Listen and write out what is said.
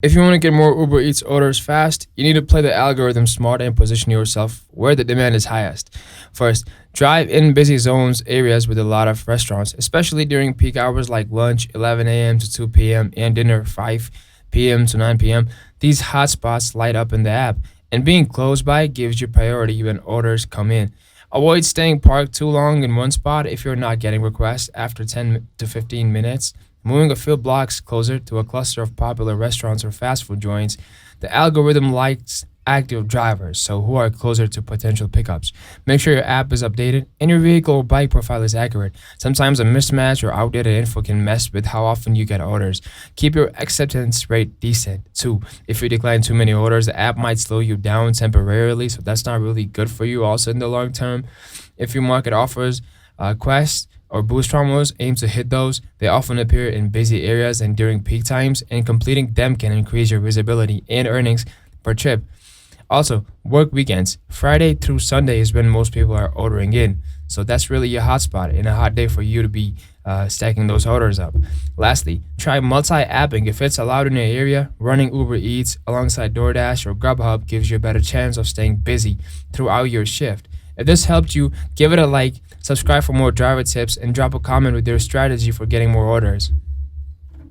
If you want to get more Uber Eats orders fast, you need to play the algorithm smart and position yourself where the demand is highest. First, drive in busy zones, areas with a lot of restaurants, especially during peak hours like lunch 11 a.m. to 2 p.m. and dinner 5 p.m. to 9 p.m. These hotspots light up in the app, and being close by gives you priority when orders come in. Avoid staying parked too long in one spot if you're not getting requests after 10 to 15 minutes. Moving a few blocks closer to a cluster of popular restaurants or fast food joints, the algorithm likes active drivers, so who are closer to potential pickups. Make sure your app is updated and your vehicle or bike profile is accurate. Sometimes a mismatch or outdated info can mess with how often you get orders. Keep your acceptance rate decent too. If you decline too many orders, the app might slow you down temporarily, so that's not really good for you also in the long term. If your market offers quests or boost promos aim to hit those, they often appear in busy areas and during peak times, and completing them can increase your visibility and earnings per trip. Also, work weekends. Friday through Sunday is when most people are ordering in. So that's really your hotspot and a hot day for you to be stacking those orders up. Lastly, try multi-apping. If it's allowed in your area, running Uber Eats alongside DoorDash or Grubhub gives you a better chance of staying busy throughout your shift. If this helped you, give it a like, subscribe for more driver tips, and drop a comment with your strategy for getting more orders.